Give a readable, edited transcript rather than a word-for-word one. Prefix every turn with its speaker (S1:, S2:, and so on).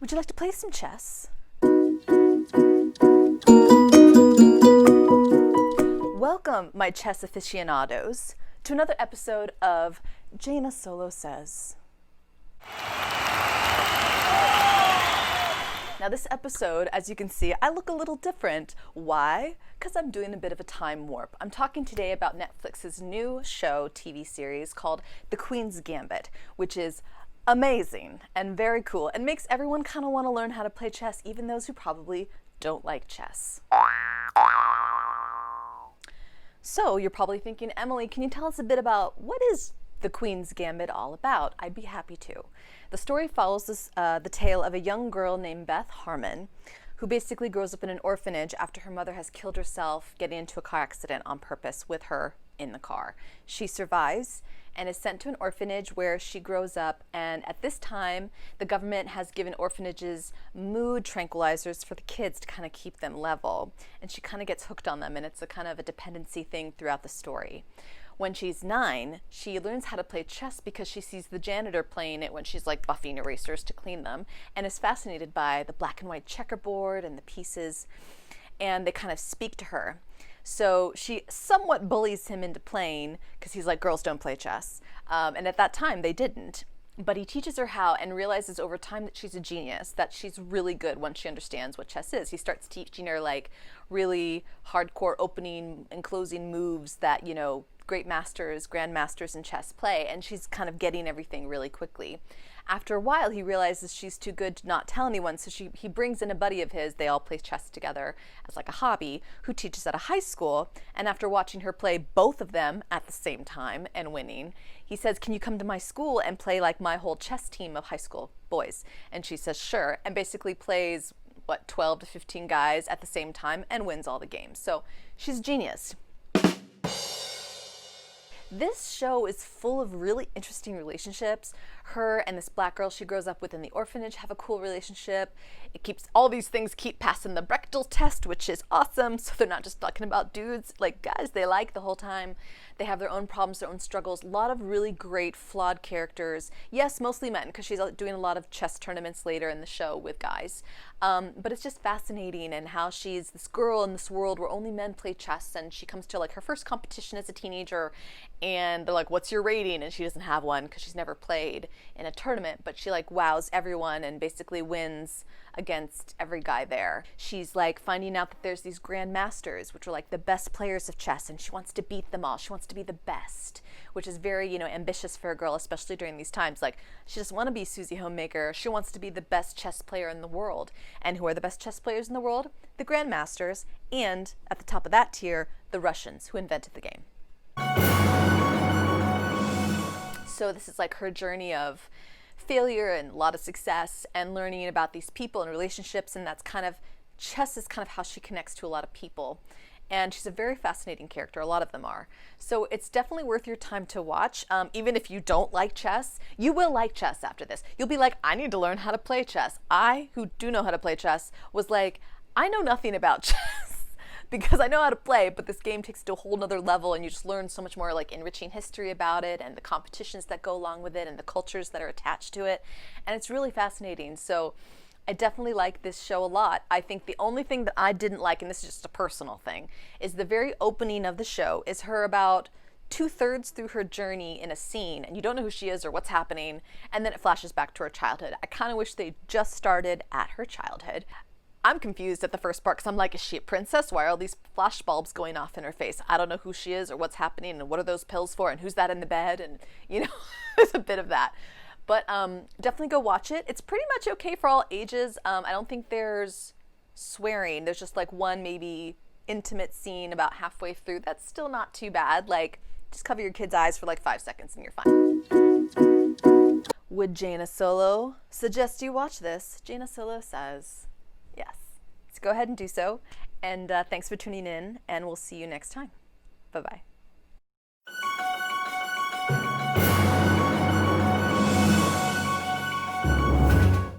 S1: Would you like to play some chess? Welcome, my chess aficionados, to another episode of Jaina Solo Says. Now this episode, as you can see, I look a little different. Why? Because I'm doing a bit of a time warp. I'm talking today about Netflix's new TV series called The Queen's Gambit, which is amazing and very cool and makes everyone kind of want to learn how to play chess, even those who probably don't like chess. So you're probably thinking, Emily, can you tell us a bit about what is The Queen's Gambit all about? I'd be happy to. The story follows the tale of a young girl named Beth Harmon, who basically grows up in an orphanage after her mother has killed herself getting into a car accident on purpose with her in the car. She survives and is sent to an orphanage where she grows up, and at this time the government has given orphanages mood tranquilizers for the kids to kind of keep them level, and she kind of gets hooked on them, and it's a kind of a dependency thing throughout the story. When she's 9, she learns how to play chess because she sees the janitor playing it when she's like buffing erasers to clean them, and is fascinated by the black and white checkerboard and the pieces, and they kind of speak to her. So she somewhat bullies him into playing because he's like, girls don't play chess. And at that time they didn't. But he teaches her how and realizes over time that she's a genius, that she's really good once she understands what chess is. He starts teaching her like really hardcore opening and closing moves that, you know, great masters, grandmasters in chess play, and she's kind of getting everything really quickly. After a while, he realizes she's too good to not tell anyone, so he brings in a buddy of his. They all play chess together as like a hobby, who teaches at a high school, and after watching her play both of them at the same time and winning, he says, can you come to my school and play like my whole chess team of high school boys? And she says, sure, and basically plays, 12 to 15 guys at the same time and wins all the games. So she's a genius. This show is full of really interesting relationships. Her and this black girl she grows up with in the orphanage have a cool relationship. It keeps all these things keep passing the Bechtel test, which is awesome. So they're not just talking about dudes, like guys they like the whole time. They have their own problems, their own struggles. A lot of really great flawed characters. Yes, mostly men, because she's doing a lot of chess tournaments later in the show with guys. But it's just fascinating, and how she's this girl in this world where only men play chess, and she comes to like her first competition as a teenager, and they're like, what's your rating? And she doesn't have one because she's never played in a tournament, but she like wows everyone and basically wins against every guy there. She's like finding out that there's these grandmasters, which are like the best players of chess, and she wants to beat them all. She wants to be the best, which is very, you know, ambitious for a girl, especially during these times. Like, she doesn't want to be Susie Homemaker. She wants to be the best chess player in the world. And who are the best chess players in the world? The grandmasters, and at the top of that tier, the Russians, who invented the game. So this is like her journey of failure and a lot of success and learning about these people and relationships, and that's kind of, chess is kind of how she connects to a lot of people. And she's a very fascinating character, a lot of them are. So it's definitely worth your time to watch. Even if you don't like chess, you will like chess after this. You'll be like, I need to learn how to play chess. I, who do know how to play chess, was like, I know nothing about chess. Because I know how to play, but this game takes it to a whole nother level, and you just learn so much more like enriching history about it and the competitions that go along with it and the cultures that are attached to it. And it's really fascinating. So I definitely like this show a lot. I think the only thing that I didn't like, and this is just a personal thing, is the very opening of the show is her about 2/3 through her journey in a scene, and you don't know who she is or what's happening, and then it flashes back to her childhood. I kind of wish they just started at her childhood. I'm confused at the first part because I'm like, is she a princess? Why are all these flash bulbs going off in her face? I don't know who she is or what's happening and what are those pills for and who's that in the bed, and you know, there's a bit of that. But definitely go watch it. It's pretty much okay for all ages. I don't think there's swearing. There's just like one maybe intimate scene about halfway through. That's still not too bad. Like, just cover your kid's eyes for like 5 seconds and you're fine. Would Jaina Solo suggest you watch this? Jaina Solo says yes. So go ahead and do so. And thanks for tuning in, and we'll see you next time. Bye-bye.